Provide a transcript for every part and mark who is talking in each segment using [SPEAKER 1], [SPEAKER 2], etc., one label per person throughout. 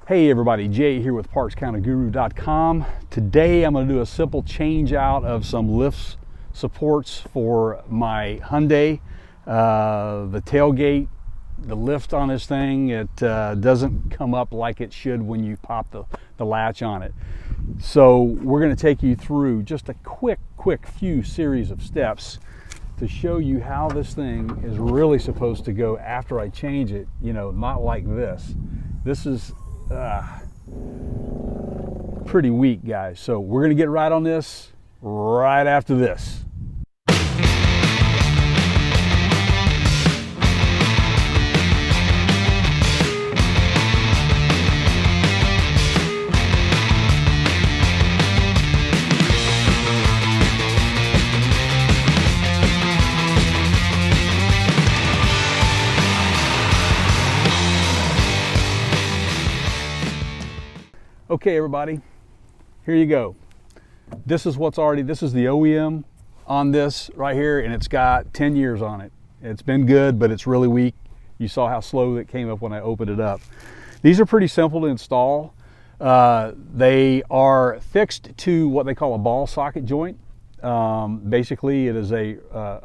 [SPEAKER 1] Hey everybody, Jay here with PartsCounterGuru.com. Today I'm going to do a simple change out of some lift supports for my Hyundai. The tailgate, the lift on this thing, it doesn't come up like it should when you pop the latch on it. So we're going to take you through just a quick few series of steps to show you how this thing is really supposed to go after I change it, you know, not like this. This is pretty weak, guys. So we're going to get right on this right after this. Okay, everybody, here you go. This is the OEM on this right here, and it's got 10 years on it. It's been good, but it's really weak. You saw how slow it came up when I opened it up. These are pretty simple to install. They are fixed to what they call a ball socket joint. Basically, it is a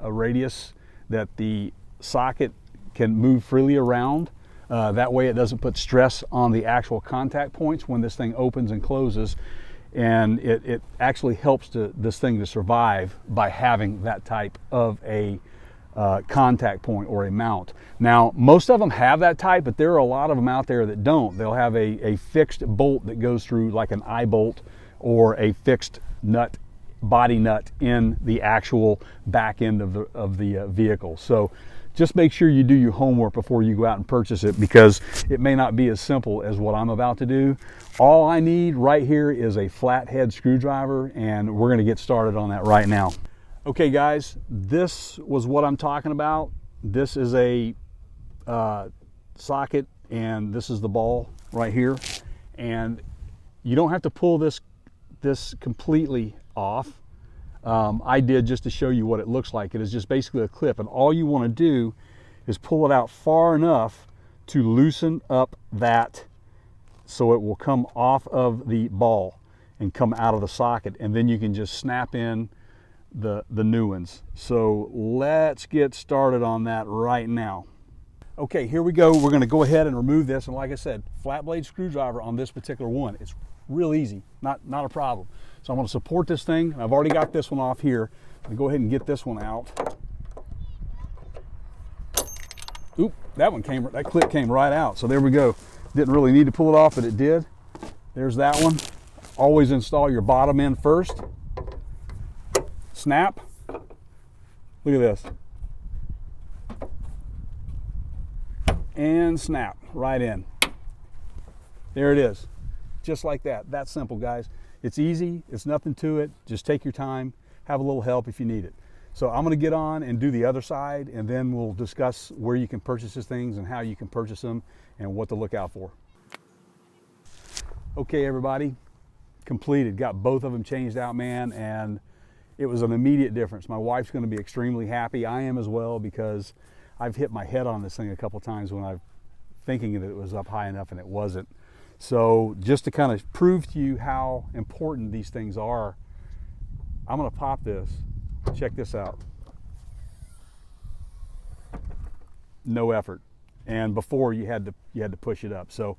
[SPEAKER 1] radius that the socket can move freely around. That way it doesn't put stress on the actual contact points when this thing opens and closes, and it actually helps this thing to survive by having that type of a contact point or a mount. Now, most of them have that type, but there are a lot of them out there that don't. They'll have a fixed bolt that goes through, like an eye bolt, or a fixed nut, body nut in the actual back end of the vehicle. So just make sure you do your homework before you go out and purchase it, because it may not be as simple as what I'm about to do. All I need right here is a flathead screwdriver, and we're going to get started on that right now. Okay guys, this was what I'm talking about. This is a socket, and this is the ball right here, and you don't have to pull this completely off. I did just to show you what it looks like. It is just basically a clip, and all you want to do is pull it out far enough to loosen up that, so it will come off of the ball and come out of the socket, and then you can just snap in the new ones. So let's get started on that right now. Okay, here we go. We're going to go ahead and remove this, and like I said, flat blade screwdriver on this particular one. It's real easy, not a problem. So I'm going to support this thing. I've already got this one off here. I'm going to go ahead and get this one out. Oop, that clip came right out. So there we go. Didn't really need to pull it off, but it did. There's that one. Always install your bottom end first. Snap. Look at this. And snap right in. There it is. Just like that. That's simple, guys. It's easy, it's nothing to it. Just take your time, have a little help if you need it. So I'm gonna get on and do the other side, and then we'll discuss where you can purchase these things and how you can purchase them and what to look out for. Okay, everybody, completed. Got both of them changed out, man, and it was an immediate difference. My wife's gonna be extremely happy. I am as well, because I've hit my head on this thing a couple times when I'm thinking that it was up high enough and it wasn't. So just to kind of prove to you how important these things are, I'm going to pop this. Check this out. No effort. And before you had to push it up. So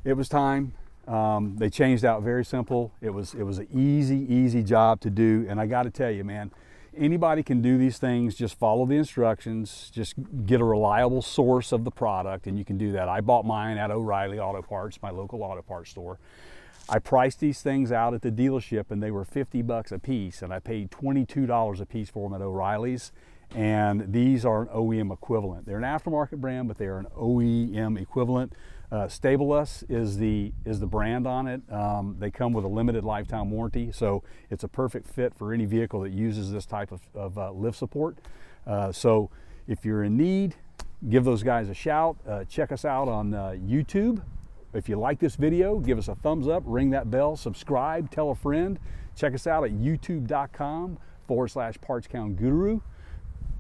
[SPEAKER 1] it was time. They changed out very simple. It was an easy job to do. And I got to tell you, man, anybody can do these things. Just follow the instructions, just get a reliable source of the product, and you can do that. I bought mine at O'Reilly Auto Parts, my local auto parts store. I priced these things out at the dealership, and they were 50 bucks a piece, and I paid $22 a piece for them at O'Reilly's. And these are an OEM equivalent. They're an aftermarket brand, but they are an OEM equivalent. Stabilus is the brand on it. They come with a limited lifetime warranty, so it's a perfect fit for any vehicle that uses this type of lift support. So if you're in need, give those guys a shout. Check us out on YouTube. If you like this video, give us a thumbs up, ring that bell, subscribe, tell a friend. Check us out at youtube.com/PartsCountGuru.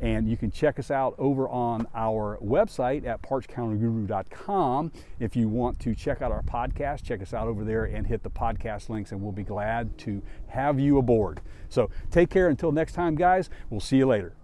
[SPEAKER 1] And you can check us out over on our website at partscounterguru.com. If you want to check out our podcast, check us out over there and hit the podcast links, and we'll be glad to have you aboard. So take care until next time, guys. We'll see you later.